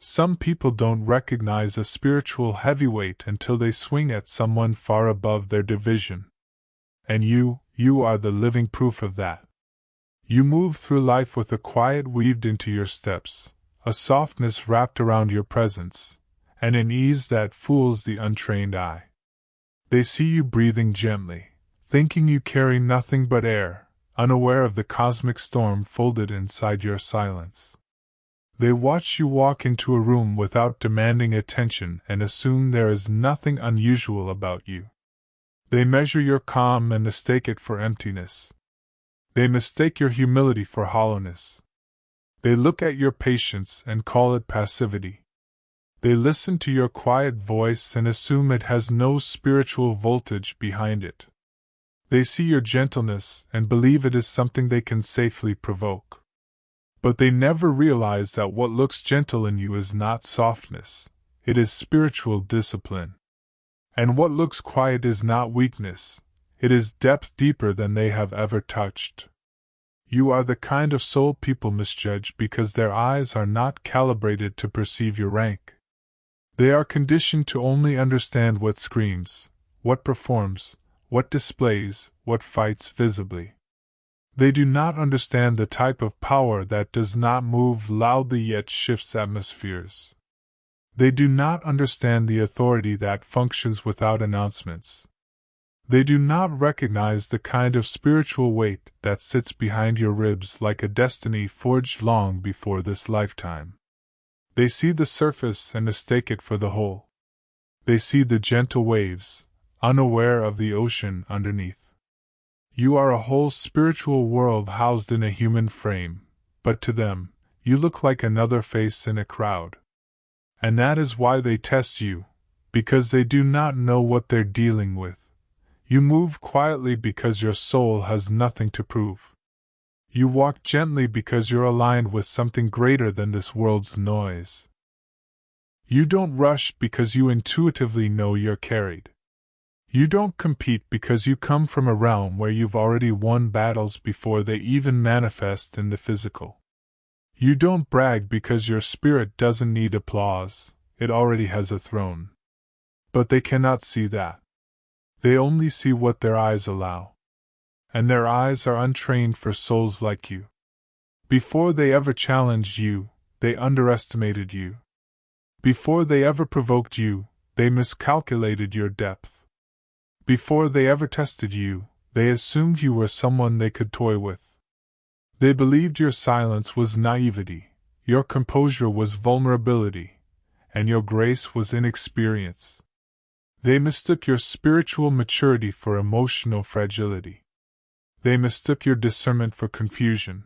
Some people don't recognize a spiritual heavyweight until they swing at someone far above their division. And you are the living proof of that. You move through life with a quiet weaved into your steps, a softness wrapped around your presence, and an ease that fools the untrained eye. They see you breathing gently, thinking you carry nothing but air, unaware of the cosmic storm folded inside your silence. They watch you walk into a room without demanding attention and assume there is nothing unusual about you. They measure your calm and mistake it for emptiness. They mistake your humility for hollowness. They look at your patience and call it passivity. They listen to your quiet voice and assume it has no spiritual voltage behind it. They see your gentleness and believe it is something they can safely provoke. But they never realize that what looks gentle in you is not softness, it is spiritual discipline. And what looks quiet is not weakness, it is depth deeper than they have ever touched. You are the kind of soul people misjudge because their eyes are not calibrated to perceive your rank. They are conditioned to only understand what screams, what performs, what displays, what fights visibly. They do not understand the type of power that does not move loudly yet shifts atmospheres. They do not understand the authority that functions without announcements. They do not recognize the kind of spiritual weight that sits behind your ribs like a destiny forged long before this lifetime. They see the surface and mistake it for the whole. They see the gentle waves, unaware of the ocean underneath. You are a whole spiritual world housed in a human frame, but to them, you look like another face in a crowd. And that is why they test you, because they do not know what they're dealing with. You move quietly because your soul has nothing to prove. You walk gently because you're aligned with something greater than this world's noise. You don't rush because you intuitively know you're carried. You don't compete because you come from a realm where you've already won battles before they even manifest in the physical. You don't brag because your spirit doesn't need applause, it already has a throne. But they cannot see that. They only see what their eyes allow. And their eyes are untrained for souls like you. Before they ever challenged you, they underestimated you. Before they ever provoked you, they miscalculated your depth. Before they ever tested you, they assumed you were someone they could toy with. They believed your silence was naivety, your composure was vulnerability, and your grace was inexperience. They mistook your spiritual maturity for emotional fragility. They mistook your discernment for confusion.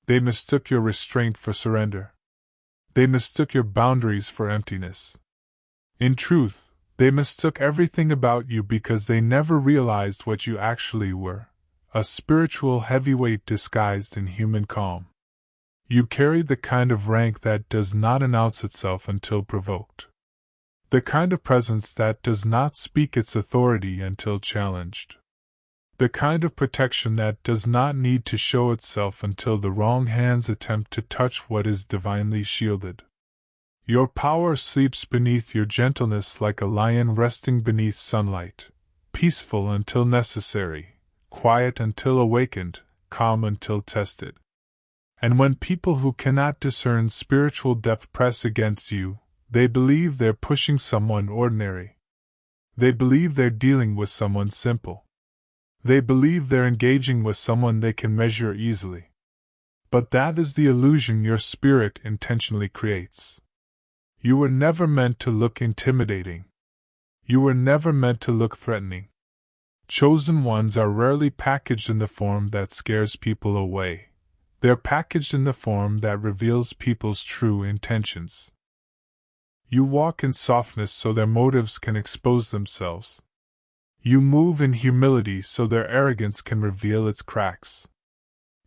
They mistook your restraint for surrender. They mistook your boundaries for emptiness. In truth, they mistook everything about you because they never realized what you actually were. A spiritual heavyweight disguised in human calm. You carry the kind of rank that does not announce itself until provoked. The kind of presence that does not speak its authority until challenged. The kind of protection that does not need to show itself until the wrong hands attempt to touch what is divinely shielded. Your power sleeps beneath your gentleness like a lion resting beneath sunlight, peaceful until necessary. Quiet until awakened, calm until tested. And when people who cannot discern spiritual depth press against you, they believe they're pushing someone ordinary. They believe they're dealing with someone simple. They believe they're engaging with someone they can measure easily. But that is the illusion your spirit intentionally creates. You were never meant to look intimidating. You were never meant to look threatening. Chosen ones are rarely packaged in the form that scares people away. They're packaged in the form that reveals people's true intentions. You walk in softness so their motives can expose themselves. You move in humility so their arrogance can reveal its cracks.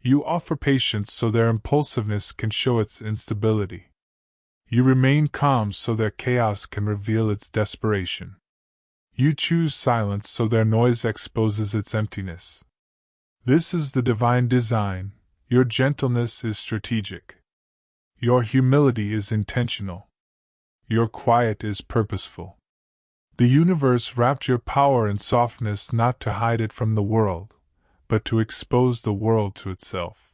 You offer patience so their impulsiveness can show its instability. You remain calm so their chaos can reveal its desperation. You choose silence so their noise exposes its emptiness. This is the divine design. Your gentleness is strategic. Your humility is intentional. your quiet is purposeful. The universe wrapped your power in softness not to hide it from the world, but to expose the world to itself.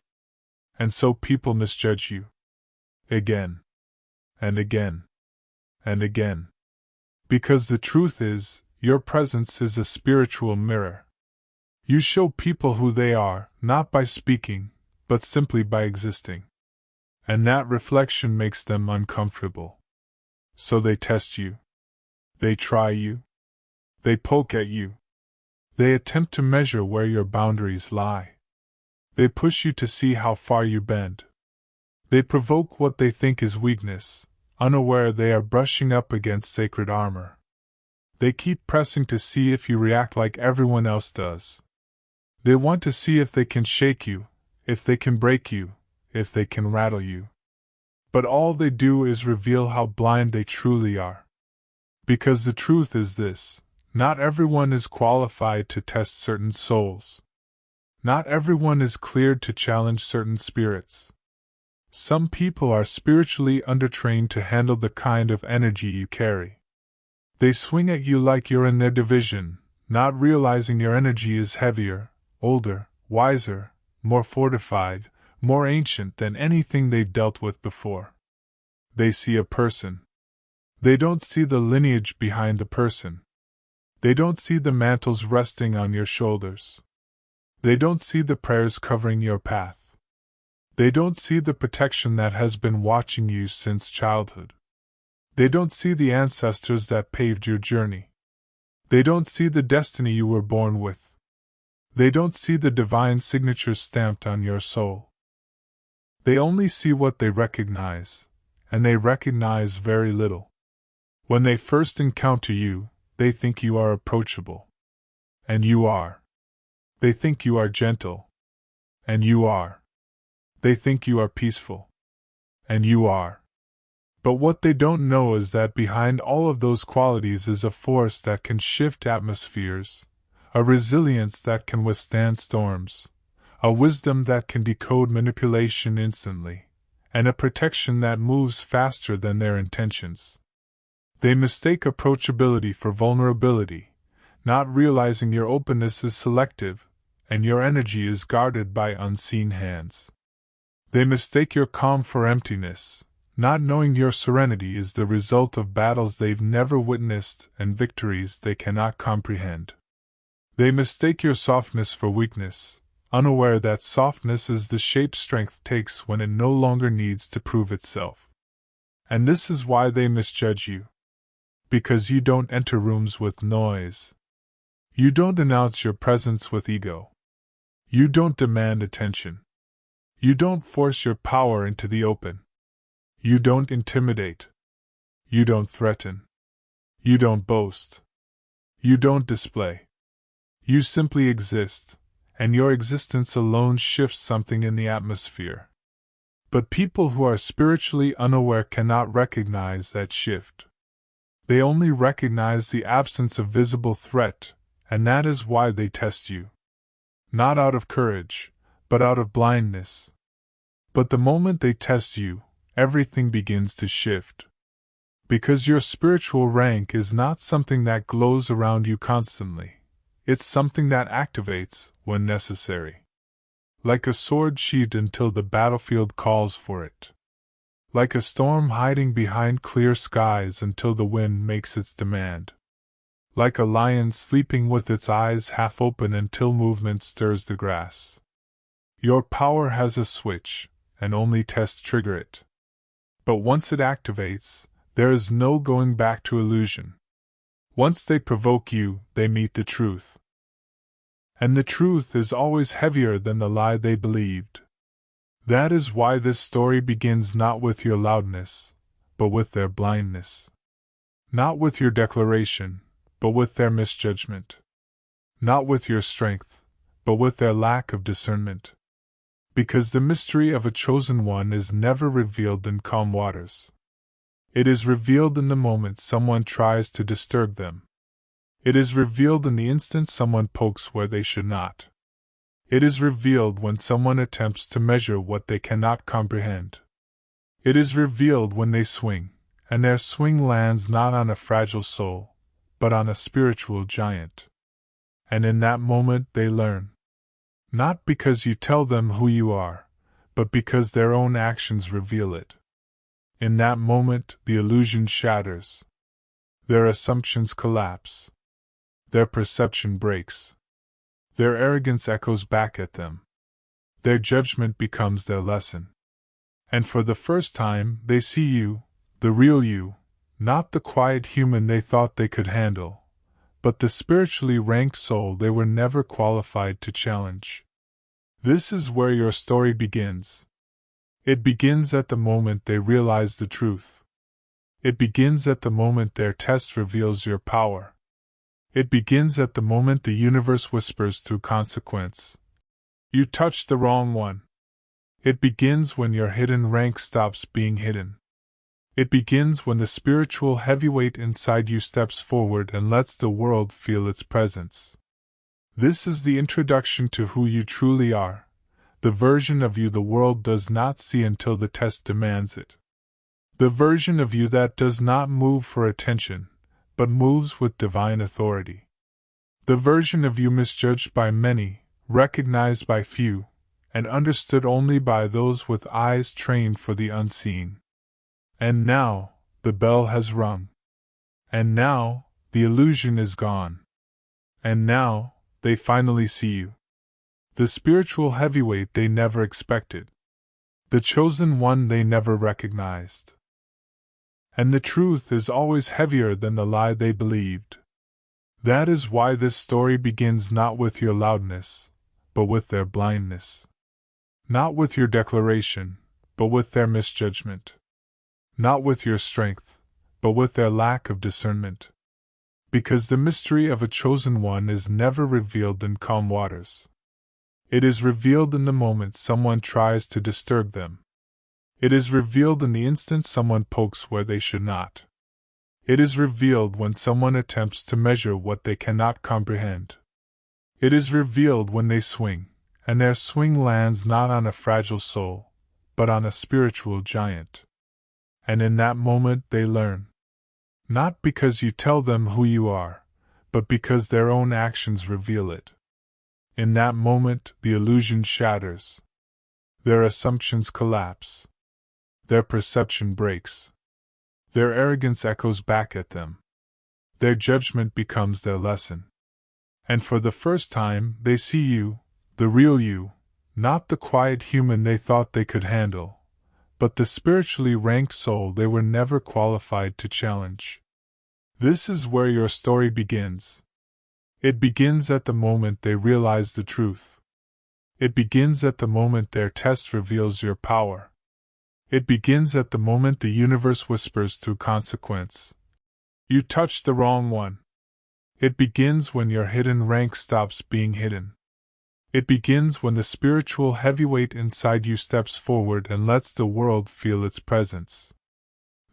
And so people misjudge you. Again. And again. And again. Because the truth is, your presence is a spiritual mirror. You show people who they are, not by speaking, but simply by existing. And that reflection makes them uncomfortable. So they test you. They try you. They poke at you. They attempt to measure where your boundaries lie. They push you to see how far you bend. They provoke what they think is weakness, unaware they are brushing up against sacred armor. They keep pressing to see if you react like everyone else does. They want to see if they can shake you, if they can break you, if they can rattle you. But all they do is reveal how blind they truly are. Because the truth is this: not everyone is qualified to test certain souls. Not everyone is cleared to challenge certain spirits. Some people are spiritually undertrained to handle the kind of energy you carry. They swing at you like you're in their division, not realizing your energy is heavier, older, wiser, more fortified, more ancient than anything they've dealt with before. They see a person. They don't see the lineage behind the person. They don't see the mantles resting on your shoulders. They don't see the prayers covering your path. They don't see the protection that has been watching you since childhood. They don't see the ancestors that paved your journey. They don't see the destiny you were born with. They don't see the divine signatures stamped on your soul. They only see what they recognize, and they recognize very little. When they first encounter you, they think you are approachable. And you are. They think you are gentle. And you are. They think you are peaceful. And you are. But what they don't know is that behind all of those qualities is a force that can shift atmospheres, a resilience that can withstand storms, a wisdom that can decode manipulation instantly, and a protection that moves faster than their intentions. They mistake approachability for vulnerability, not realizing your openness is selective, and your energy is guarded by unseen hands. They mistake your calm for emptiness, not knowing your serenity is the result of battles they've never witnessed and victories they cannot comprehend. They mistake your softness for weakness, unaware that softness is the shape strength takes when it no longer needs to prove itself. And this is why they misjudge you. Because you don't enter rooms with noise. You don't announce your presence with ego. You don't demand attention. You don't force your power into the open. You don't intimidate. You don't threaten. You don't boast. You don't display. You simply exist, and your existence alone shifts something in the atmosphere. But people who are spiritually unaware cannot recognize that shift. They only recognize the absence of visible threat, and that is why they test you. Not out of courage, but out of blindness. But the moment they test you, everything begins to shift. Because your spiritual rank is not something that glows around you constantly. It's something that activates when necessary. Like a sword sheathed until the battlefield calls for it. Like a storm hiding behind clear skies until the wind makes its demand. Like a lion sleeping with its eyes half open until movement stirs the grass. Your power has a switch, and only tests trigger it. But once it activates, there is no going back to illusion. Once they provoke you, they meet the truth. And the truth is always heavier than the lie they believed. That is why this story begins not with your loudness, but with their blindness. Not with your declaration, but with their misjudgment. Not with your strength, but with their lack of discernment. Because the mystery of a chosen one is never revealed in calm waters. It is revealed in the moment someone tries to disturb them. It is revealed in the instant someone pokes where they should not. It is revealed when someone attempts to measure what they cannot comprehend. It is revealed when they swing, and their swing lands not on a fragile soul, but on a spiritual giant. And in that moment they learn. Not because you tell them who you are, but because their own actions reveal it. In that moment the illusion shatters. Their assumptions collapse. Their perception breaks. Their arrogance echoes back at them. Their judgment becomes their lesson. And for the first time they see you, the real you, not the quiet human they thought they could handle, but the spiritually ranked soul they were never qualified to challenge. This is where your story begins. It begins at the moment they realize the truth. It begins at the moment their test reveals your power. It begins at the moment the universe whispers through consequence. You touched the wrong one. It begins when your hidden rank stops being hidden. It begins when the spiritual heavyweight inside you steps forward and lets the world feel its presence. This is the introduction to who you truly are, the version of you the world does not see until the test demands it. The version of you that does not move for attention, but moves with divine authority. The version of you misjudged by many, recognized by few, and understood only by those with eyes trained for the unseen. And now, the bell has rung. And now, the illusion is gone. And now, they finally see you. The spiritual heavyweight they never expected. The chosen one they never recognized. And the truth is always heavier than the lie they believed. That is why this story begins not with your loudness, but with their blindness. Not with your declaration, but with their misjudgment. Not with your strength, but with their lack of discernment. Because the mystery of a chosen one is never revealed in calm waters. It is revealed in the moment someone tries to disturb them. It is revealed in the instant someone pokes where they should not. It is revealed when someone attempts to measure what they cannot comprehend. It is revealed when they swing, and their swing lands not on a fragile soul, but on a spiritual giant. And in that moment they learn. Not because you tell them who you are, but because their own actions reveal it. In that moment the illusion shatters. Their assumptions collapse. Their perception breaks. Their arrogance echoes back at them. Their judgment becomes their lesson. And for the first time they see you, the real you, not the quiet human they thought they could handle, but the spiritually ranked soul they were never qualified to challenge. This is where your story begins. It begins at the moment they realize the truth. It begins at the moment their test reveals your power. It begins at the moment the universe whispers through consequence. You touched the wrong one. It begins when your hidden rank stops being hidden. It begins when the spiritual heavyweight inside you steps forward and lets the world feel its presence.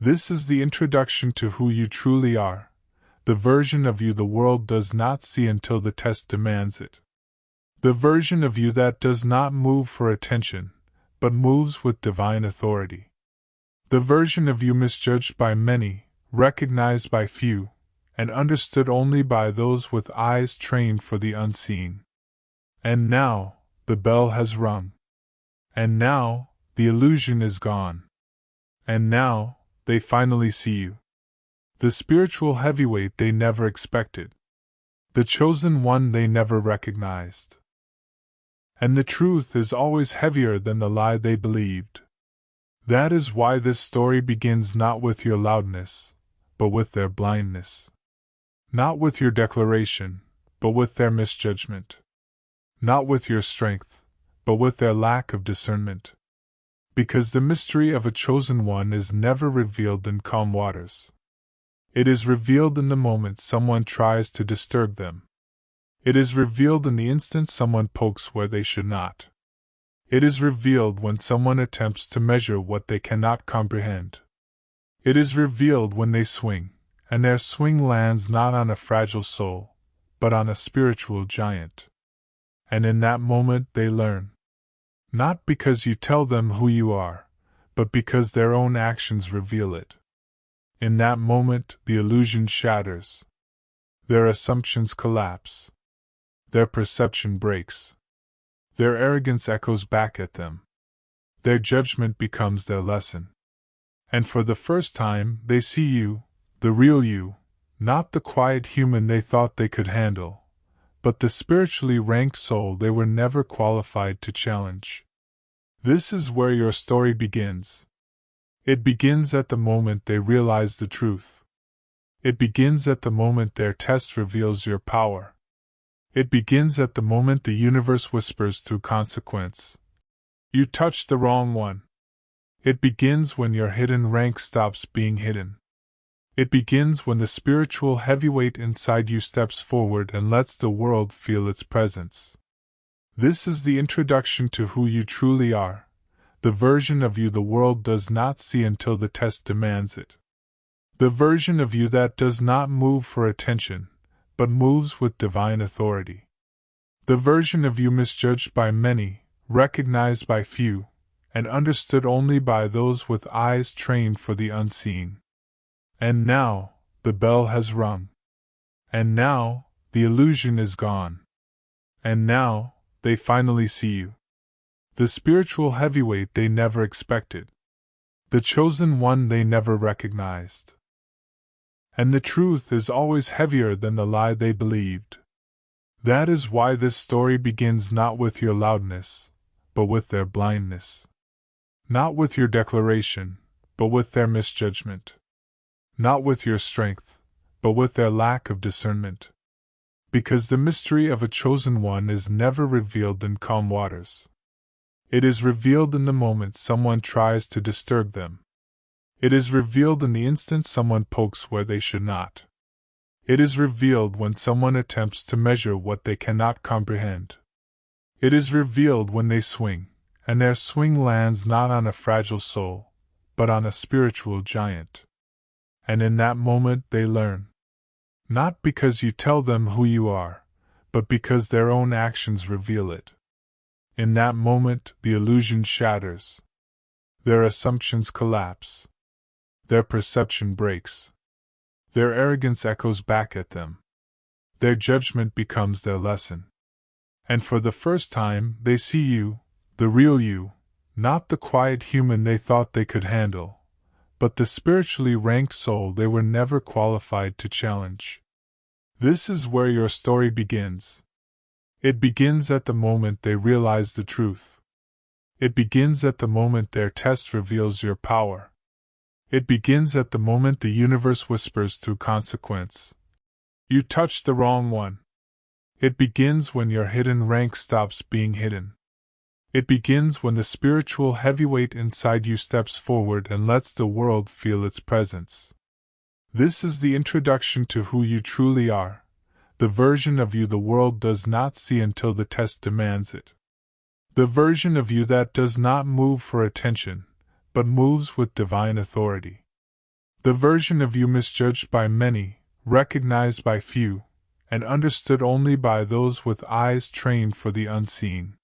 This is the introduction to who you truly are, the version of you the world does not see until the test demands it. The version of you that does not move for attention, but moves with divine authority. The version of you misjudged by many, recognized by few, and understood only by those with eyes trained for the unseen. And now, the bell has rung. And now, the illusion is gone. And now, they finally see you. The spiritual heavyweight they never expected. The chosen one they never recognized. And the truth is always heavier than the lie they believed. That is why this story begins not with your loudness, but with their blindness. Not with your declaration, but with their misjudgment. Not with your strength, but with their lack of discernment. Because the mystery of a chosen one is never revealed in calm waters. It is revealed in the moment someone tries to disturb them. It is revealed in the instant someone pokes where they should not. It is revealed when someone attempts to measure what they cannot comprehend. It is revealed when they swing, and their swing lands not on a fragile soul, but on a spiritual giant. And in that moment they learn. Not because you tell them who you are, but because their own actions reveal it. In that moment, the illusion shatters. Their assumptions collapse. Their perception breaks. Their arrogance echoes back at them. Their judgment becomes their lesson. And for the first time, they see you, the real you, not the quiet human they thought they could handle, but the spiritually ranked soul they were never qualified to challenge. This is where your story begins. It begins at the moment they realize the truth. It begins at the moment their test reveals your power. It begins at the moment the universe whispers through consequence, "You touched the wrong one." It begins when your hidden rank stops being hidden. It begins when the spiritual heavyweight inside you steps forward and lets the world feel its presence. This is the introduction to who you truly are, the version of you the world does not see until the test demands it. The version of you that does not move for attention, but moves with divine authority. The version of you misjudged by many, recognized by few, and understood only by those with eyes trained for the unseen. And now, the bell has rung. And now, the illusion is gone. And now, they finally see you. The spiritual heavyweight they never expected. The chosen one they never recognized. And the truth is always heavier than the lie they believed. That is why this story begins not with your loudness, but with their blindness. Not with your declaration, but with their misjudgment. Not with your strength, but with their lack of discernment. Because the mystery of a chosen one is never revealed in calm waters. It is revealed in the moment someone tries to disturb them. It is revealed in the instant someone pokes where they should not. It is revealed when someone attempts to measure what they cannot comprehend. It is revealed when they swing, and their swing lands not on a fragile soul, but on a spiritual giant. And in that moment they learn. Not because you tell them who you are, but because their own actions reveal it. In that moment the illusion shatters. Their assumptions collapse. Their perception breaks. Their arrogance echoes back at them. Their judgment becomes their lesson. And for the first time, they see you, the real you, not the quiet human they thought they could handle, but the spiritually ranked soul they were never qualified to challenge. This is where your story begins. It begins at the moment they realize the truth. It begins at the moment their test reveals your power. It begins at the moment the universe whispers through consequence, "You touched the wrong one." It begins when your hidden rank stops being hidden. It begins when the spiritual heavyweight inside you steps forward and lets the world feel its presence. This is the introduction to who you truly are, the version of you the world does not see until the test demands it. The version of you that does not move for attention, but moves with divine authority. The version of you misjudged by many, recognized by few, and understood only by those with eyes trained for the unseen.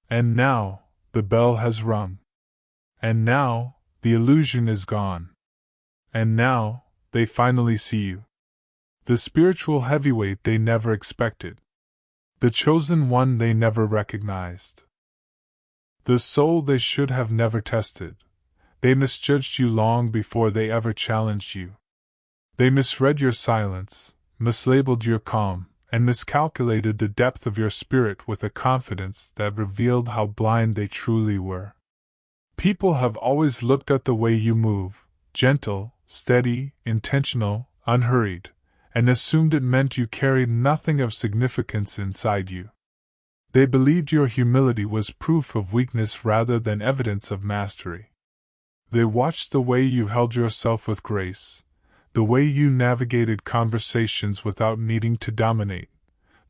And now, the bell has rung. And now, the illusion is gone. And now, they finally see you. The spiritual heavyweight they never expected. The chosen one they never recognized. The soul they should have never tested. They misjudged you long before they ever challenged you. They misread your silence, mislabeled your calm, and miscalculated the depth of your spirit with a confidence that revealed how blind they truly were. People have always looked at the way you move, gentle, steady, intentional, unhurried, and assumed it meant you carried nothing of significance inside you. They believed your humility was proof of weakness rather than evidence of mastery. They watched the way you held yourself with grace, the way you navigated conversations without needing to dominate,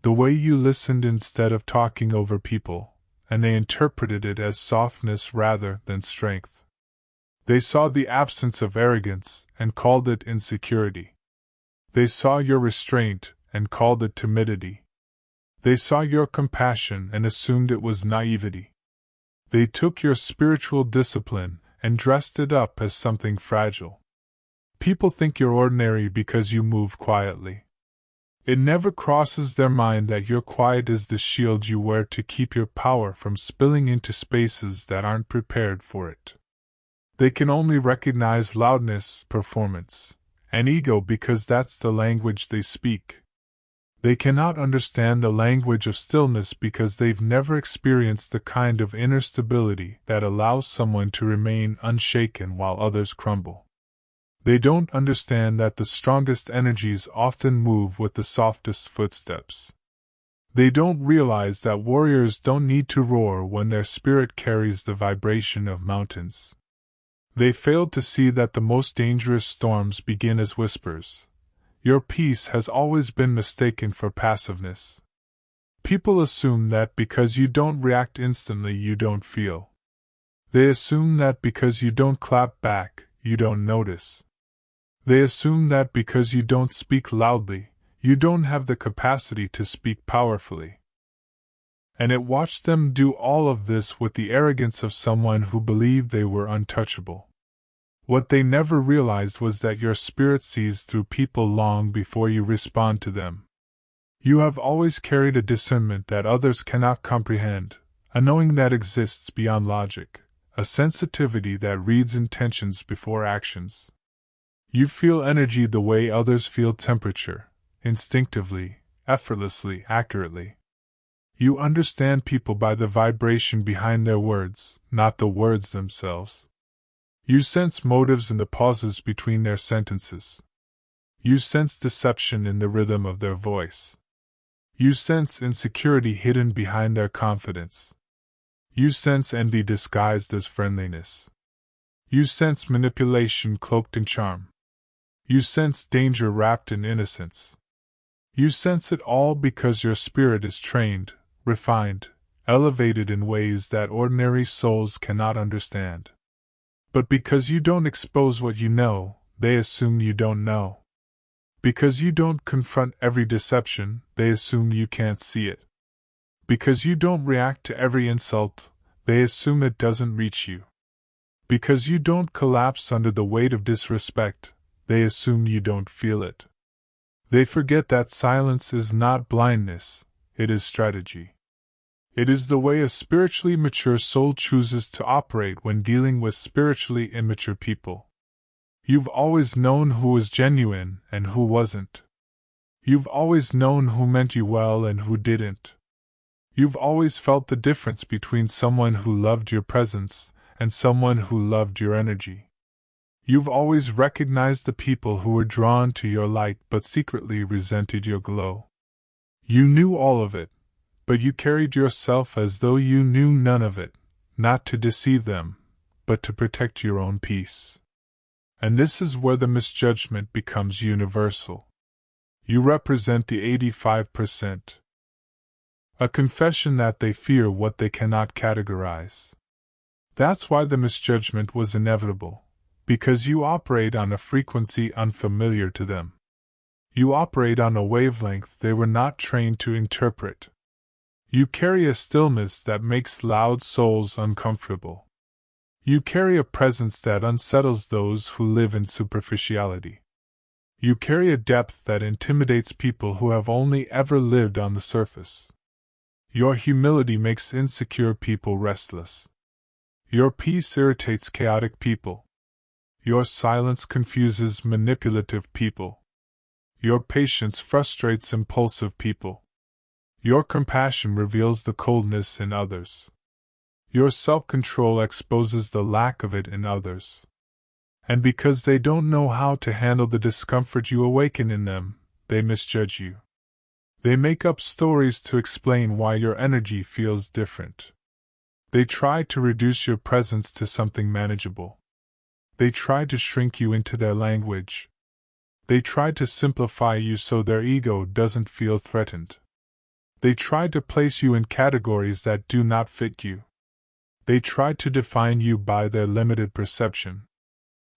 the way you listened instead of talking over people, and they interpreted it as softness rather than strength. They saw the absence of arrogance and called it insecurity. They saw your restraint and called it timidity. They saw your compassion and assumed it was naivety. They took your spiritual discipline and dressed it up as something fragile. People think you're ordinary because you move quietly. It never crosses their mind that your quiet is the shield you wear to keep your power from spilling into spaces that aren't prepared for it. They can only recognize loudness, performance, and ego because that's the language they speak. They cannot understand the language of stillness because they've never experienced the kind of inner stability that allows someone to remain unshaken while others crumble. They don't understand that the strongest energies often move with the softest footsteps. They don't realize that warriors don't need to roar when their spirit carries the vibration of mountains. They failed to see that the most dangerous storms begin as whispers. Your peace has always been mistaken for passiveness. People assume that because you don't react instantly you don't feel. They assume that because you don't clap back, you don't notice. They assume that because you don't speak loudly, you don't have the capacity to speak powerfully. And it watched them do all of this with the arrogance of someone who believed they were untouchable. What they never realized was that your spirit sees through people long before you respond to them. You have always carried a discernment that others cannot comprehend, a knowing that exists beyond logic, a sensitivity that reads intentions before actions. You feel energy the way others feel temperature, instinctively, effortlessly, accurately. You understand people by the vibration behind their words, not the words themselves. You sense motives in the pauses between their sentences. You sense deception in the rhythm of their voice. You sense insecurity hidden behind their confidence. You sense envy disguised as friendliness. You sense manipulation cloaked in charm. You sense danger wrapped in innocence. You sense it all because your spirit is trained, refined, elevated in ways that ordinary souls cannot understand. But because you don't expose what you know, they assume you don't know. Because you don't confront every deception, they assume you can't see it. Because you don't react to every insult, they assume it doesn't reach you. Because you don't collapse under the weight of disrespect, they assume you don't feel it. They forget that silence is not blindness, it is strategy. It is the way a spiritually mature soul chooses to operate when dealing with spiritually immature people. You've always known who was genuine and who wasn't. You've always known who meant you well and who didn't. You've always felt the difference between someone who loved your presence and someone who loved your energy. You've always recognized the people who were drawn to your light but secretly resented your glow. You knew all of it, but you carried yourself as though you knew none of it, not to deceive them, but to protect your own peace. And this is where the misjudgment becomes universal. You represent the 85%. A confession that they fear what they cannot categorize. That's why the misjudgment was inevitable. Because you operate on a frequency unfamiliar to them. You operate on a wavelength they were not trained to interpret. You carry a stillness that makes loud souls uncomfortable. You carry a presence that unsettles those who live in superficiality. You carry a depth that intimidates people who have only ever lived on the surface. Your humility makes insecure people restless. Your peace irritates chaotic people. Your silence confuses manipulative people. Your patience frustrates impulsive people. Your compassion reveals the coldness in others. Your self-control exposes the lack of it in others. And because they don't know how to handle the discomfort you awaken in them, they misjudge you. They make up stories to explain why your energy feels different. They try to reduce your presence to something manageable. They try to shrink you into their language. They try to simplify you so their ego doesn't feel threatened. They try to place you in categories that do not fit you. They try to define you by their limited perception.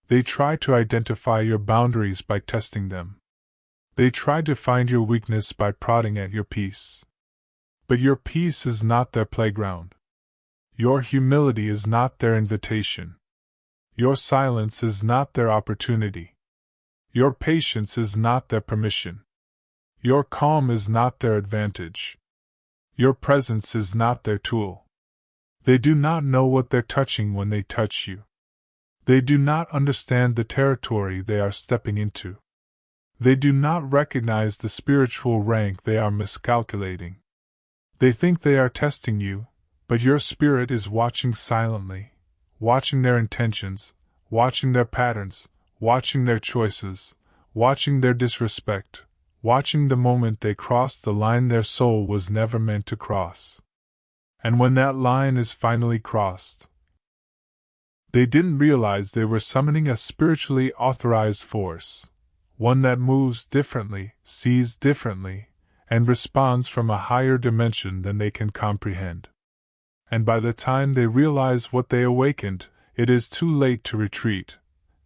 They try to identify your boundaries by testing them. They try to find your weakness by prodding at your peace. But your peace is not their playground. Your humility is not their invitation. Your silence is not their opportunity. Your patience is not their permission. Your calm is not their advantage. Your presence is not their tool. They do not know what they're touching when they touch you. They do not understand the territory they are stepping into. They do not recognize the spiritual rank they are miscalculating. They think they are testing you, but your spirit is watching silently, watching their intentions, watching their patterns, watching their choices, watching their disrespect, watching the moment they cross the line their soul was never meant to cross. And when that line is finally crossed, they didn't realize they were summoning a spiritually authorized force, one that moves differently, sees differently, and responds from a higher dimension than they can comprehend. And by the time they realize what they awakened, it is too late to retreat.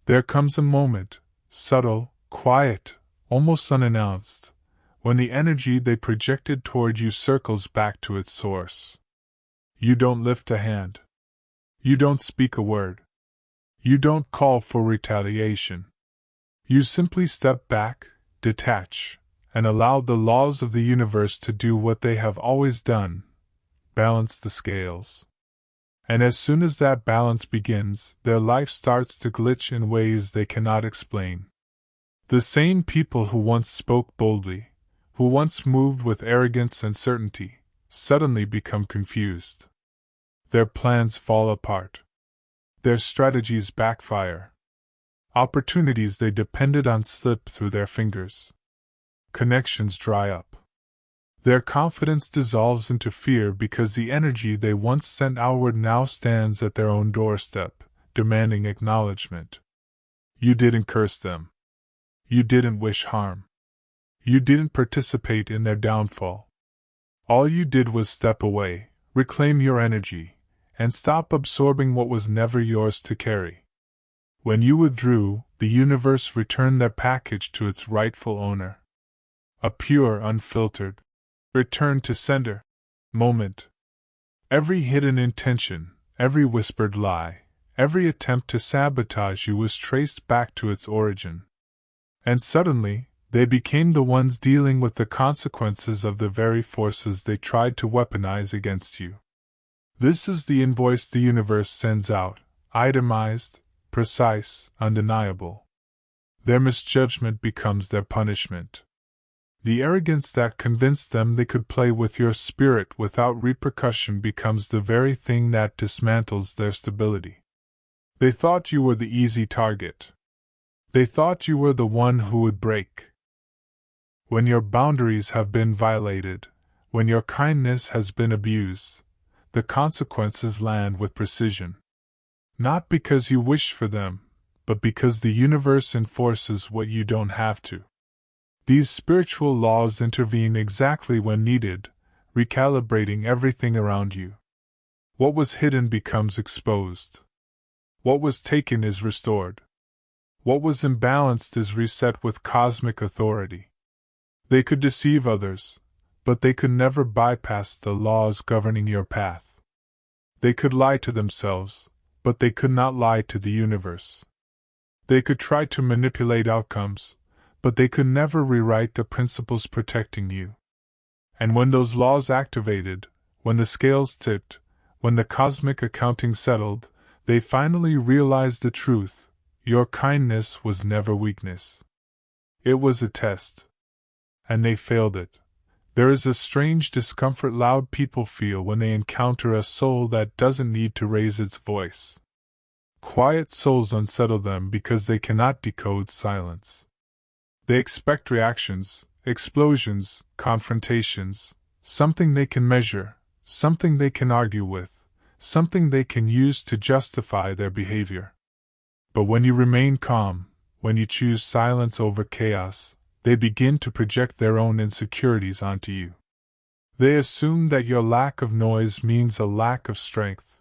There comes a moment, subtle, quiet, almost unannounced, when the energy they projected toward you circles back to its source. You don't lift a hand. You don't speak a word. You don't call for retaliation. You simply step back, detach, and allow the laws of the universe to do what they have always done: balance the scales. And as soon as that balance begins, their life starts to glitch in ways they cannot explain. The same people who once spoke boldly, who once moved with arrogance and certainty, suddenly become confused. Their plans fall apart. Their strategies backfire. Opportunities they depended on slip through their fingers. Connections dry up. Their confidence dissolves into fear because the energy they once sent outward now stands at their own doorstep, demanding acknowledgement. You didn't curse them. You didn't wish harm. You didn't participate in their downfall. All you did was step away, reclaim your energy, and stop absorbing what was never yours to carry. When you withdrew, the universe returned their package to its rightful owner. A pure, unfiltered, return to sender moment. Every hidden intention, every whispered lie, every attempt to sabotage you was traced back to its origin. And suddenly, they became the ones dealing with the consequences of the very forces they tried to weaponize against you. This is the invoice the universe sends out, itemized, precise, undeniable. Their misjudgment becomes their punishment. The arrogance that convinced them they could play with your spirit without repercussion becomes the very thing that dismantles their stability. They thought you were the easy target. They thought you were the one who would break. When your boundaries have been violated, when your kindness has been abused, the consequences land with precision. Not because you wish for them, but because the universe enforces what you don't have to. These spiritual laws intervene exactly when needed, recalibrating everything around you. What was hidden becomes exposed. What was taken is restored. What was imbalanced is reset with cosmic authority. They could deceive others, but they could never bypass the laws governing your path. They could lie to themselves, but they could not lie to the universe. They could try to manipulate outcomes, but they could never rewrite the principles protecting you. And when those laws activated, when the scales tipped, when the cosmic accounting settled, they finally realized the truth: your kindness was never weakness. It was a test. And they failed it. There is a strange discomfort loud people feel when they encounter a soul that doesn't need to raise its voice. Quiet souls unsettle them because they cannot decode silence. They expect reactions, explosions, confrontations, something they can measure, something they can argue with, something they can use to justify their behavior. But when you remain calm, when you choose silence over chaos, they begin to project their own insecurities onto you. They assume that your lack of noise means a lack of strength.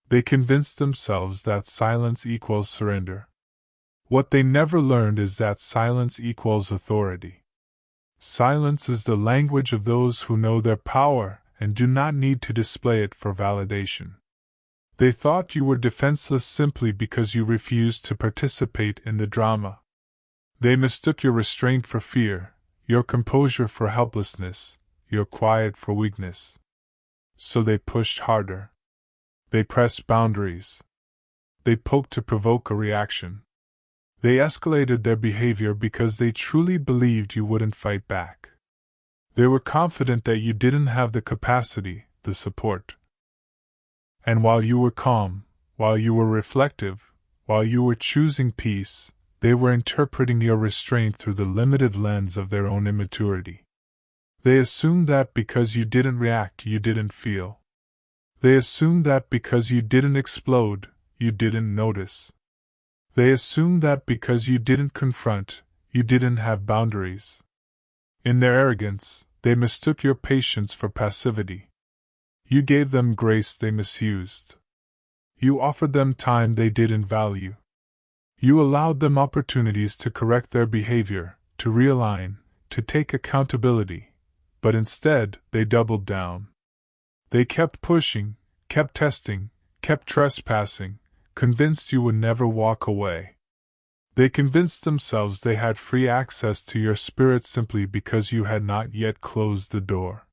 They convince themselves that silence equals surrender. What they never learned is that silence equals authority. Silence is the language of those who know their power and do not need to display it for validation. They thought you were defenseless simply because you refused to participate in the drama. They mistook your restraint for fear, your composure for helplessness, your quiet for weakness. So they pushed harder. They pressed boundaries. They poked to provoke a reaction. They escalated their behavior because they truly believed you wouldn't fight back. They were confident that you didn't have the capacity, the support. And while you were calm, while you were reflective, while you were choosing peace, they were interpreting your restraint through the limited lens of their own immaturity. They assumed that because you didn't react, you didn't feel. They assumed that because you didn't explode, you didn't notice. They assumed that because you didn't confront, you didn't have boundaries. In their arrogance, they mistook your patience for passivity. You gave them grace they misused. You offered them time they didn't value. You allowed them opportunities to correct their behavior, to realign, to take accountability, but instead they doubled down. They kept pushing, kept testing, kept trespassing, convinced you would never walk away. They convinced themselves they had free access to your spirit simply because you had not yet closed the door.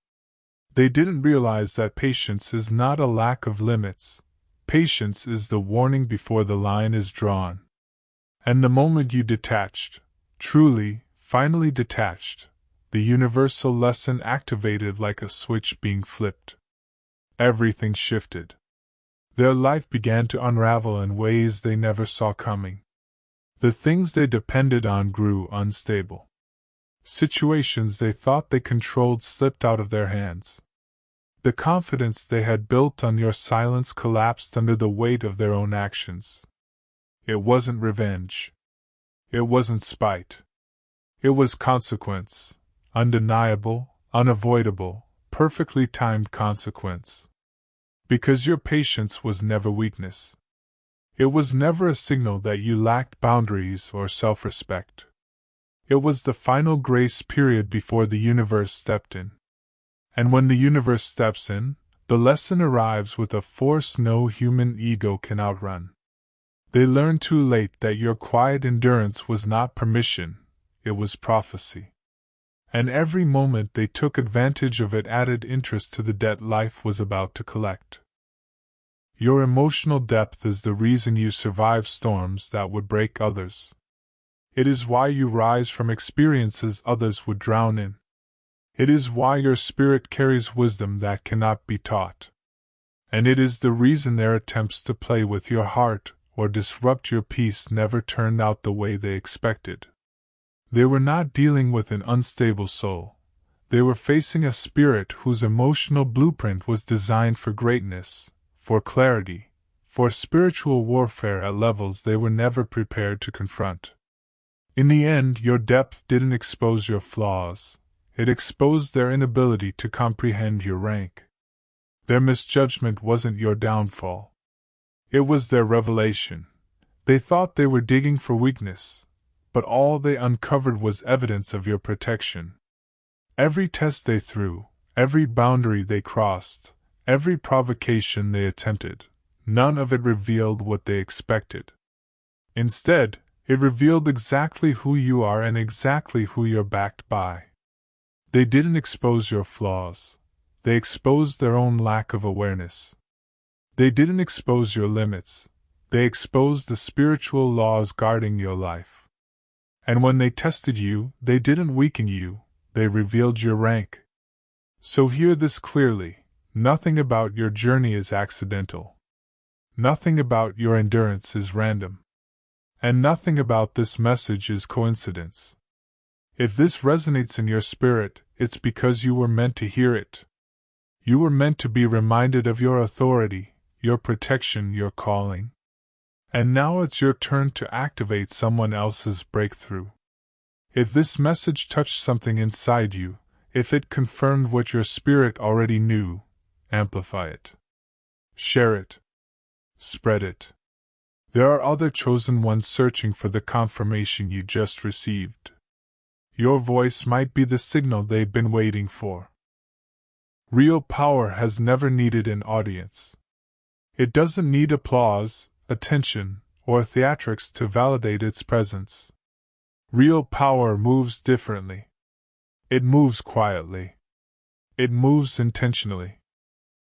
They didn't realize that patience is not a lack of limits. Patience is the warning before the line is drawn. And the moment you detached, truly, finally detached, the universal lesson activated like a switch being flipped. Everything shifted. Their life began to unravel in ways they never saw coming. The things they depended on grew unstable. Situations they thought they controlled slipped out of their hands. The confidence they had built on your silence collapsed under the weight of their own actions. It wasn't revenge. It wasn't spite. It was consequence. Undeniable, unavoidable, perfectly timed consequence. Because your patience was never weakness. It was never a signal that you lacked boundaries or self-respect. It was the final grace period before the universe stepped in. And when the universe steps in, the lesson arrives with a force no human ego can outrun. They learned too late that your quiet endurance was not permission, it was prophecy. And every moment they took advantage of it added interest to the debt life was about to collect. Your emotional depth is the reason you survive storms that would break others. It is why you rise from experiences others would drown in. It is why your spirit carries wisdom that cannot be taught. And it is the reason their attempts to play with your heart or disrupt your peace never turned out the way they expected. They were not dealing with an unstable soul. They were facing a spirit whose emotional blueprint was designed for greatness, for clarity, for spiritual warfare at levels they were never prepared to confront. In the end, your depth didn't expose your flaws. It exposed their inability to comprehend your rank. Their misjudgment wasn't your downfall. It was their revelation. They thought they were digging for weakness, but all they uncovered was evidence of your protection. Every test they threw, every boundary they crossed, every provocation they attempted, none of it revealed what they expected. Instead, it revealed exactly who you are and exactly who you're backed by. They didn't expose your flaws. They exposed their own lack of awareness. They didn't expose your limits. They exposed the spiritual laws guarding your life. And when they tested you, they didn't weaken you, they revealed your rank. So hear this clearly, nothing about your journey is accidental. Nothing about your endurance is random. And nothing about this message is coincidence. If this resonates in your spirit, it's because you were meant to hear it. You were meant to be reminded of your authority, your protection, your calling. And now it's your turn to activate someone else's breakthrough. If this message touched something inside you, if it confirmed what your spirit already knew, amplify it. Share it. Spread it. There are other chosen ones searching for the confirmation you just received. Your voice might be the signal they've been waiting for. Real power has never needed an audience. It doesn't need applause, attention, or theatrics to validate its presence. Real power moves differently. It moves quietly. It moves intentionally.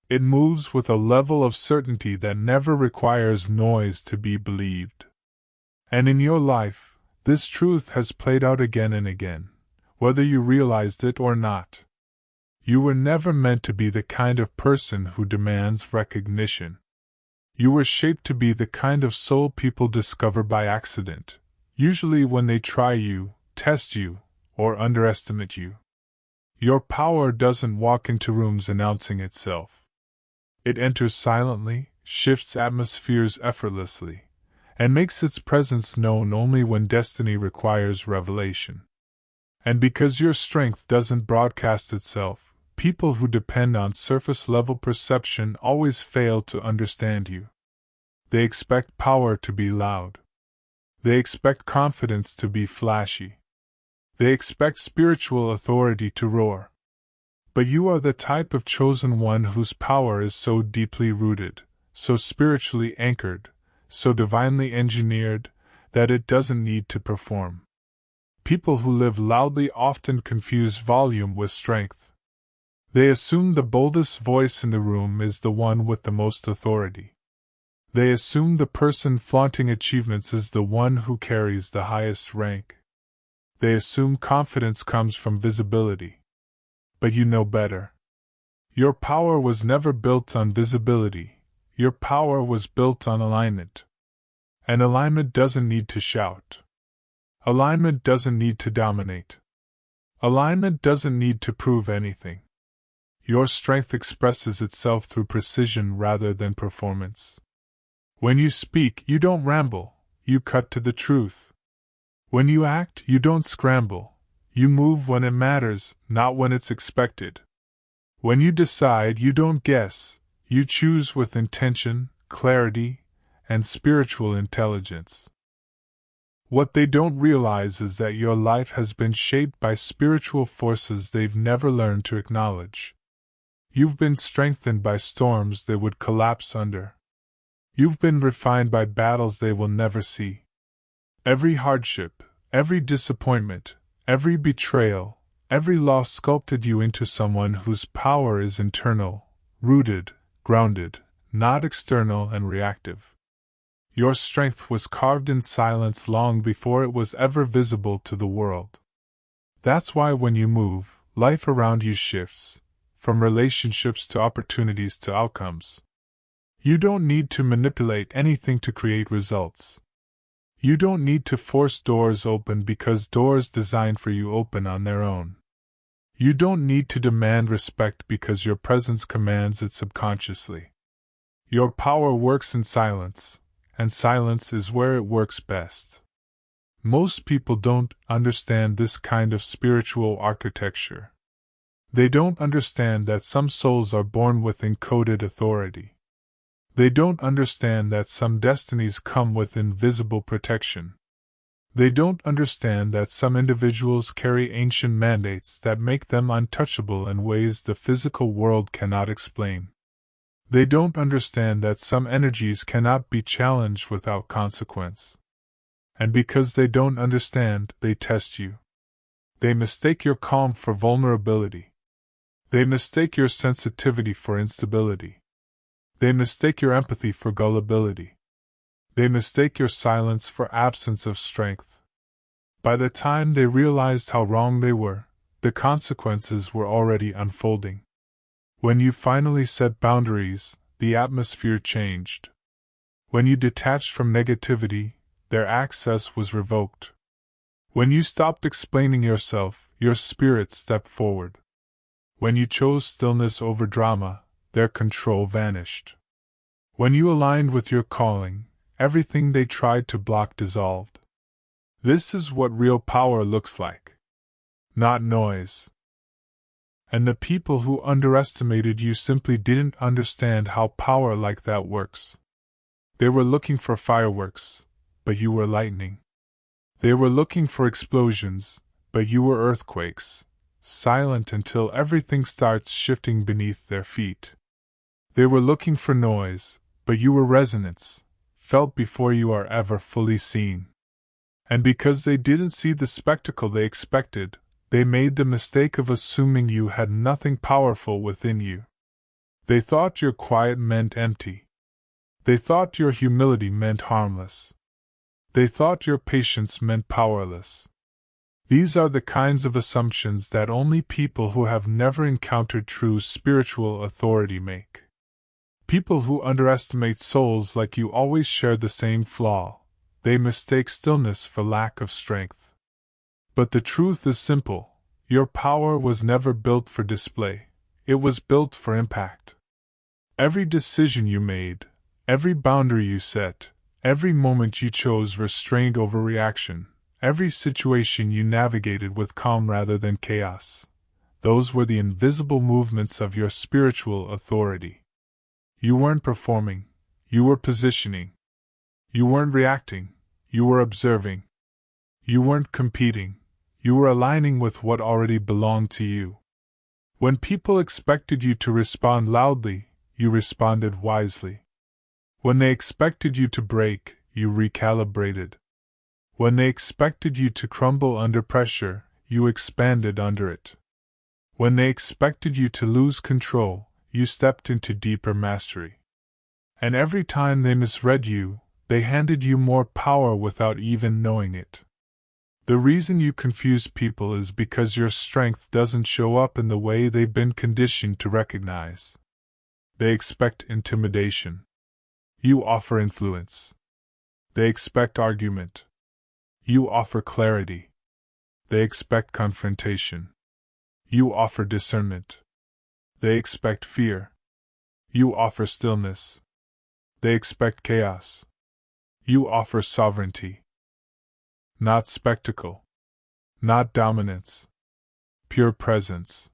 It moves with a level of certainty that never requires noise to be believed. And in your life, this truth has played out again and again, whether you realized it or not. You were never meant to be the kind of person who demands recognition. You were shaped to be the kind of soul people discover by accident, usually when they try you, test you, or underestimate you. Your power doesn't walk into rooms announcing itself. It enters silently, shifts atmospheres effortlessly, and makes its presence known only when destiny requires revelation. And because your strength doesn't broadcast itself, people who depend on surface-level perception always fail to understand you. They expect power to be loud. They expect confidence to be flashy. They expect spiritual authority to roar. But you are the type of chosen one whose power is so deeply rooted, so spiritually anchored, so divinely engineered, that it doesn't need to perform. People who live loudly often confuse volume with strength. They assume the boldest voice in the room is the one with the most authority. They assume the person flaunting achievements is the one who carries the highest rank. They assume confidence comes from visibility. But you know better. Your power was never built on visibility. Your power was built on alignment. And alignment doesn't need to shout. Alignment doesn't need to dominate. Alignment doesn't need to prove anything. Your strength expresses itself through precision rather than performance. When you speak, you don't ramble, you cut to the truth. When you act, you don't scramble. You move when it matters, not when it's expected. When you decide, you don't guess, you choose with intention, clarity, and spiritual intelligence. What they don't realize is that your life has been shaped by spiritual forces they've never learned to acknowledge. You've been strengthened by storms they would collapse under. You've been refined by battles they will never see. Every hardship, every disappointment, every betrayal, every loss sculpted you into someone whose power is internal, rooted, grounded, not external and reactive. Your strength was carved in silence long before it was ever visible to the world. That's why when you move, life around you shifts, from relationships to opportunities to outcomes. You don't need to manipulate anything to create results. You don't need to force doors open because doors designed for you open on their own. You don't need to demand respect because your presence commands it subconsciously. Your power works in silence, and silence is where it works best. Most people don't understand this kind of spiritual architecture. They don't understand that some souls are born with encoded authority. They don't understand that some destinies come with invisible protection. They don't understand that some individuals carry ancient mandates that make them untouchable in ways the physical world cannot explain. They don't understand that some energies cannot be challenged without consequence. And because they don't understand, they test you. They mistake your calm for vulnerability. They mistake your sensitivity for instability. They mistake your empathy for gullibility. They mistake your silence for absence of strength. By the time they realized how wrong they were, the consequences were already unfolding. When you finally set boundaries, the atmosphere changed. When you detached from negativity, their access was revoked. When you stopped explaining yourself, your spirit stepped forward. When you chose stillness over drama, their control vanished. When you aligned with your calling, everything they tried to block dissolved. This is what real power looks like. Not noise. And the people who underestimated you simply didn't understand how power like that works. They were looking for fireworks, but you were lightning. They were looking for explosions, but you were earthquakes, silent until everything starts shifting beneath their feet. They were looking for noise, but you were resonance, felt before you are ever fully seen. And because they didn't see the spectacle they expected, they made the mistake of assuming you had nothing powerful within you. They thought your quiet meant empty. They thought your humility meant harmless. They thought your patience meant powerless. These are the kinds of assumptions that only people who have never encountered true spiritual authority make. People who underestimate souls like you always share the same flaw. They mistake stillness for lack of strength. But the truth is simple. Your power was never built for display. It was built for impact. Every decision you made, every boundary you set, every moment you chose restraint over reaction, every situation you navigated with calm rather than chaos, those were the invisible movements of your spiritual authority. You weren't performing, you were positioning. You weren't reacting, you were observing. You weren't competing, you were aligning with what already belonged to you. When people expected you to respond loudly, you responded wisely. When they expected you to break, you recalibrated. When they expected you to crumble under pressure, you expanded under it. When they expected you to lose control, you stepped into deeper mastery. And every time they misread you, they handed you more power without even knowing it. The reason you confuse people is because your strength doesn't show up in the way they've been conditioned to recognize. They expect intimidation. You offer influence. They expect argument. You offer clarity. They expect confrontation. You offer discernment. They expect fear. You offer stillness. They expect chaos. You offer sovereignty. Not spectacle. Not dominance. Pure presence.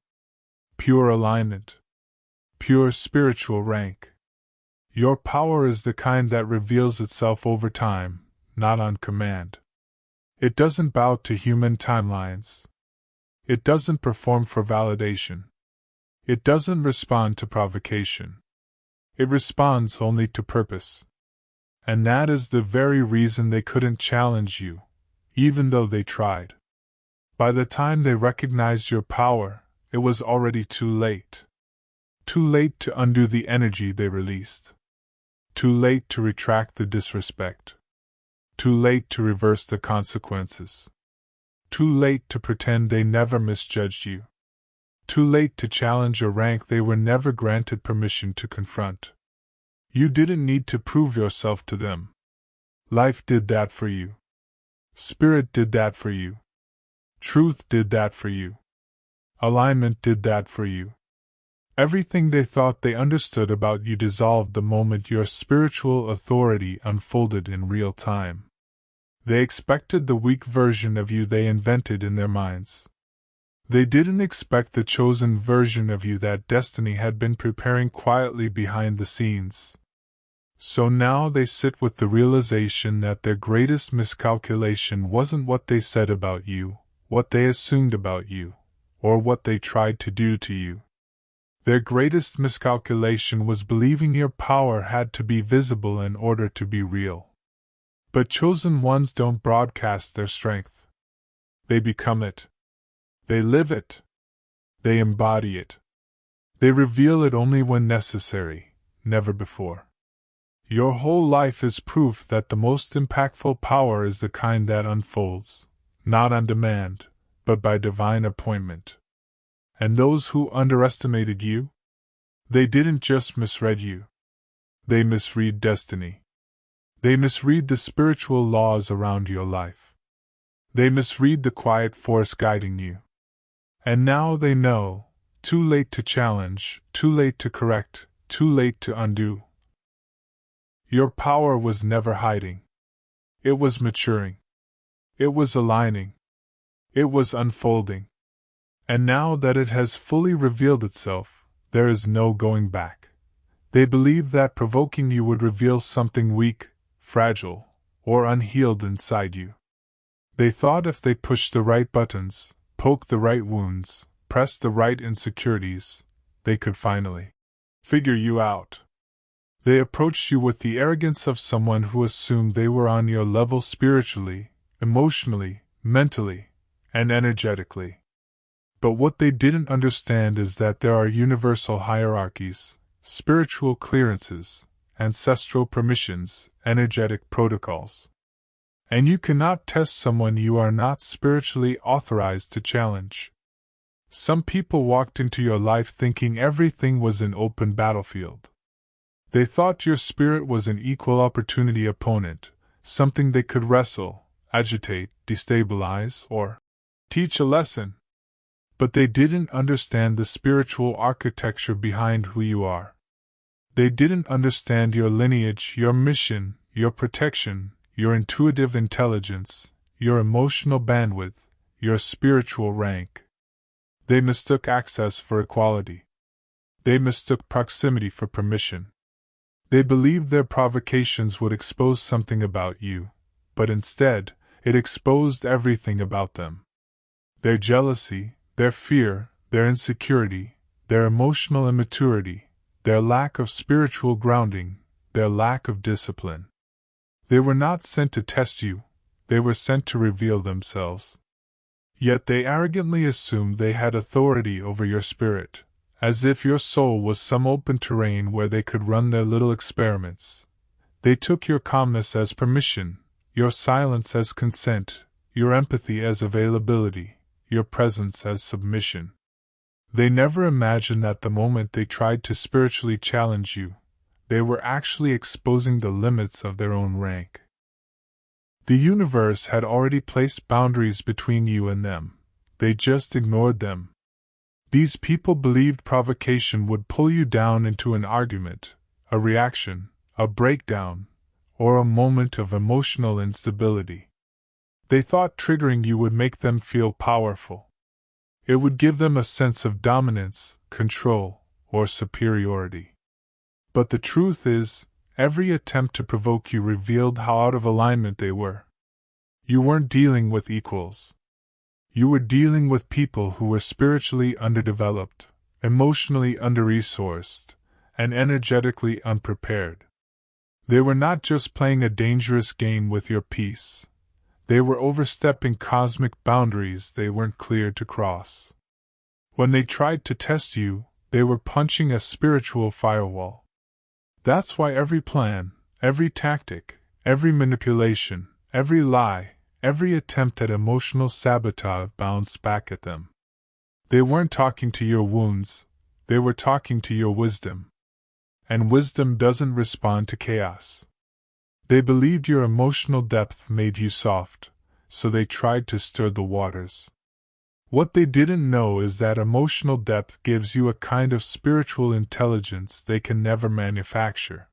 Pure alignment. Pure spiritual rank. Your power is the kind that reveals itself over time, not on command. It doesn't bow to human timelines. It doesn't perform for validation. It doesn't respond to provocation. It responds only to purpose. And that is the very reason they couldn't challenge you, even though they tried. By the time they recognized your power, it was already too late. Too late to undo the energy they released. Too late to retract the disrespect. Too late to reverse the consequences. Too late to pretend they never misjudged you. Too late to challenge a rank they were never granted permission to confront. You didn't need to prove yourself to them. Life did that for you. Spirit did that for you. Truth did that for you. Alignment did that for you. Everything they thought they understood about you dissolved the moment your spiritual authority unfolded in real time. They expected the weak version of you they invented in their minds. They didn't expect the chosen version of you that destiny had been preparing quietly behind the scenes. So now they sit with the realization that their greatest miscalculation wasn't what they said about you, what they assumed about you, or what they tried to do to you. Their greatest miscalculation was believing your power had to be visible in order to be real. But chosen ones don't broadcast their strength. They become it. They live it. They embody it. They reveal it only when necessary, never before. Your whole life is proof that the most impactful power is the kind that unfolds, not on demand, but by divine appointment. And those who underestimated you? They didn't just misread you. They misread destiny. They misread the spiritual laws around your life. They misread the quiet force guiding you. And now they know, too late to challenge, too late to correct, too late to undo. Your power was never hiding. It was maturing. It was aligning. It was unfolding. And now that it has fully revealed itself, there is no going back. They believed that provoking you would reveal something weak, fragile, or unhealed inside you. They thought if they pushed the right buttons, poked the right wounds, pressed the right insecurities, they could finally figure you out. They approached you with the arrogance of someone who assumed they were on your level spiritually, emotionally, mentally, and energetically. But what they didn't understand is that there are universal hierarchies, spiritual clearances, ancestral permissions, energetic protocols. And you cannot test someone you are not spiritually authorized to challenge. Some people walked into your life thinking everything was an open battlefield. They thought your spirit was an equal opportunity opponent, something they could wrestle, agitate, destabilize, or teach a lesson. But they didn't understand the spiritual architecture behind who you are. They didn't understand your lineage, your mission, your protection, your intuitive intelligence, your emotional bandwidth, your spiritual rank. They mistook access for equality. They mistook proximity for permission. They believed their provocations would expose something about you, but instead, it exposed everything about them. Their jealousy, their fear, their insecurity, their emotional immaturity, their lack of spiritual grounding, their lack of discipline. They were not sent to test you, they were sent to reveal themselves. Yet they arrogantly assumed they had authority over your spirit, as if your soul was some open terrain where they could run their little experiments. They took your calmness as permission, your silence as consent, your empathy as availability, your presence as submission. They never imagined that the moment they tried to spiritually challenge you, they were actually exposing the limits of their own rank. The universe had already placed boundaries between you and them. They just ignored them. These people believed provocation would pull you down into an argument, a reaction, a breakdown, or a moment of emotional instability. They thought triggering you would make them feel powerful. It would give them a sense of dominance, control, or superiority. But the truth is, every attempt to provoke you revealed how out of alignment they were. You weren't dealing with equals. You were dealing with people who were spiritually underdeveloped, emotionally under-resourced, and energetically unprepared. They were not just playing a dangerous game with your peace. They were overstepping cosmic boundaries they weren't cleared to cross. When they tried to test you, they were punching a spiritual firewall. That's why every plan, every tactic, every manipulation, every lie, every attempt at emotional sabotage bounced back at them. They weren't talking to your wounds, they were talking to your wisdom. And wisdom doesn't respond to chaos. They believed your emotional depth made you soft, so they tried to stir the waters. What they didn't know is that emotional depth gives you a kind of spiritual intelligence they can never manufacture.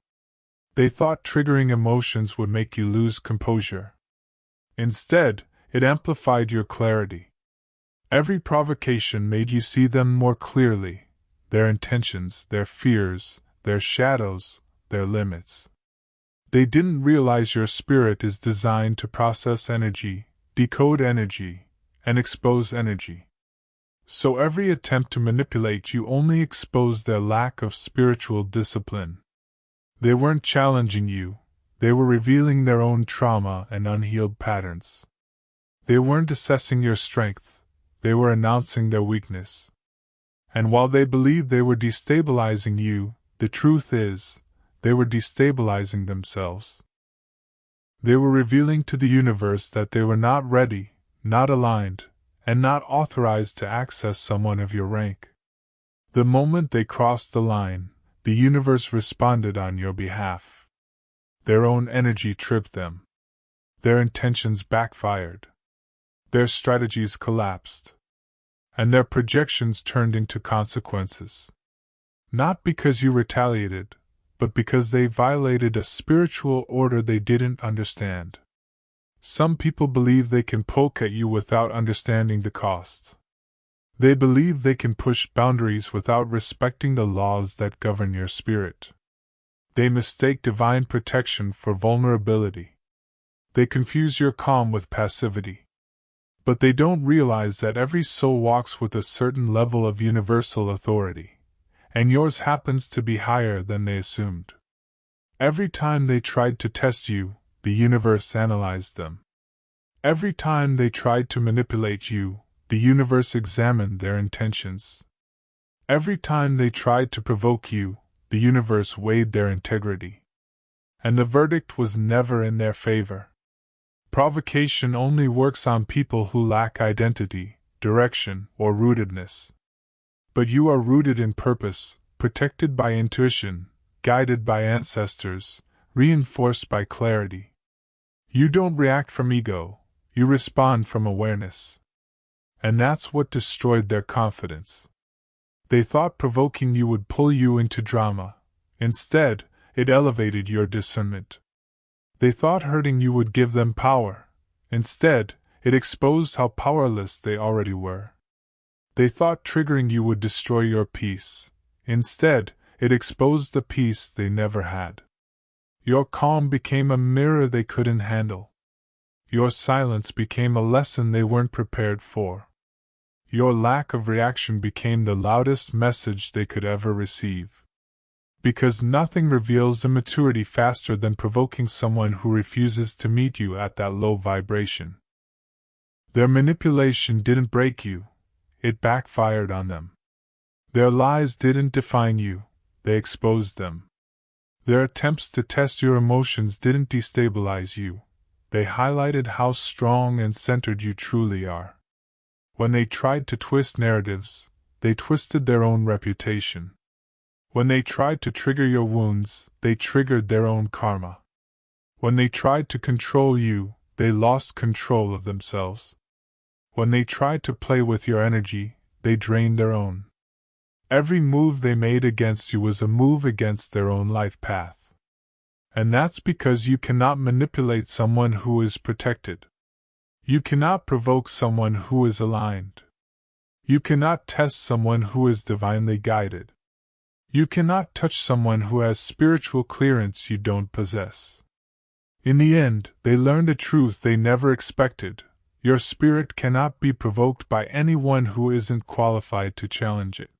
They thought triggering emotions would make you lose composure. Instead, it amplified your clarity. Every provocation made you see them more clearly, their intentions, their fears, their shadows, their limits. They didn't realize your spirit is designed to process energy, decode energy, and expose energy. So every attempt to manipulate you only exposed their lack of spiritual discipline. They weren't challenging you, they were revealing their own trauma and unhealed patterns. They weren't assessing your strength, they were announcing their weakness. And while they believed they were destabilizing you, the truth is, they were destabilizing themselves. They were revealing to the universe that they were not ready, not aligned, and not authorized to access someone of your rank. The moment they crossed the line, the universe responded on your behalf. Their own energy tripped them. Their intentions backfired. Their strategies collapsed. And their projections turned into consequences. Not because you retaliated, but because they violated a spiritual order they didn't understand. Some people believe they can poke at you without understanding the cost. They believe they can push boundaries without respecting the laws that govern your spirit. They mistake divine protection for vulnerability. They confuse your calm with passivity. But they don't realize that every soul walks with a certain level of universal authority, and yours happens to be higher than they assumed. Every time they tried to test you, the universe analyzed them. Every time they tried to manipulate you, the universe examined their intentions. Every time they tried to provoke you, the universe weighed their integrity. And the verdict was never in their favor. Provocation only works on people who lack identity, direction, or rootedness. But you are rooted in purpose, protected by intuition, guided by ancestors, reinforced by clarity. You don't react from ego, you respond from awareness. And that's what destroyed their confidence. They thought provoking you would pull you into drama. Instead, it elevated your discernment. They thought hurting you would give them power. Instead, it exposed how powerless they already were. They thought triggering you would destroy your peace. Instead, it exposed the peace they never had. Your calm became a mirror they couldn't handle. Your silence became a lesson they weren't prepared for. Your lack of reaction became the loudest message they could ever receive. Because nothing reveals immaturity faster than provoking someone who refuses to meet you at that low vibration. Their manipulation didn't break you, it backfired on them. Their lies didn't define you, they exposed them. Their attempts to test your emotions didn't destabilize you, they highlighted how strong and centered you truly are. When they tried to twist narratives, they twisted their own reputation. When they tried to trigger your wounds, they triggered their own karma. When they tried to control you, they lost control of themselves. When they tried to play with your energy, they drained their own. Every move they made against you was a move against their own life path. And that's because you cannot manipulate someone who is protected. You cannot provoke someone who is aligned. You cannot test someone who is divinely guided. You cannot touch someone who has spiritual clearance you don't possess. In the end, they learned a truth they never expected. Your spirit cannot be provoked by anyone who isn't qualified to challenge it.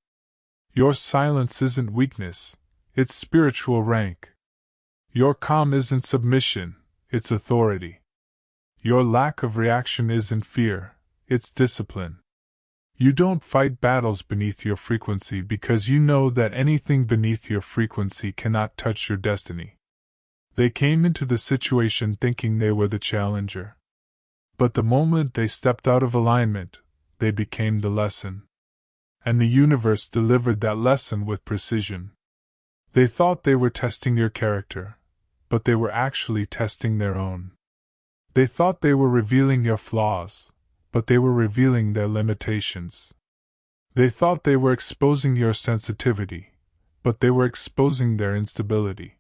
Your silence isn't weakness, it's spiritual rank. Your calm isn't submission, it's authority. Your lack of reaction isn't fear, it's discipline. You don't fight battles beneath your frequency because you know that anything beneath your frequency cannot touch your destiny. They came into the situation thinking they were the challenger. But the moment they stepped out of alignment, they became the lesson. And the universe delivered that lesson with precision. They thought they were testing your character, but they were actually testing their own. They thought they were revealing your flaws, but they were revealing their limitations. They thought they were exposing your sensitivity, but they were exposing their instability.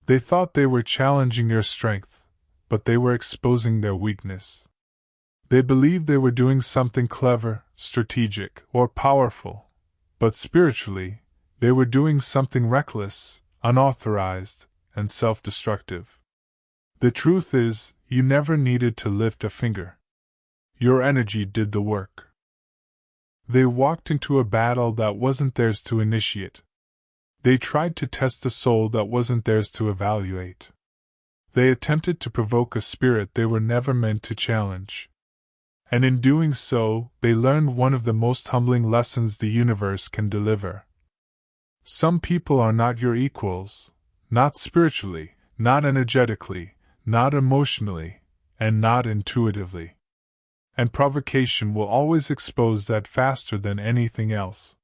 They thought they were challenging your strength, but they were exposing their weakness. They believed they were doing something clever, strategic, or powerful, but spiritually, they were doing something reckless, unauthorized, and self-destructive. The truth is, you never needed to lift a finger. Your energy did the work. They walked into a battle that wasn't theirs to initiate. They tried to test a soul that wasn't theirs to evaluate. They attempted to provoke a spirit they were never meant to challenge. And in doing so, they learned one of the most humbling lessons the universe can deliver. Some people are not your equals, not spiritually, not energetically, not emotionally, and not intuitively. And provocation will always expose that faster than anything else.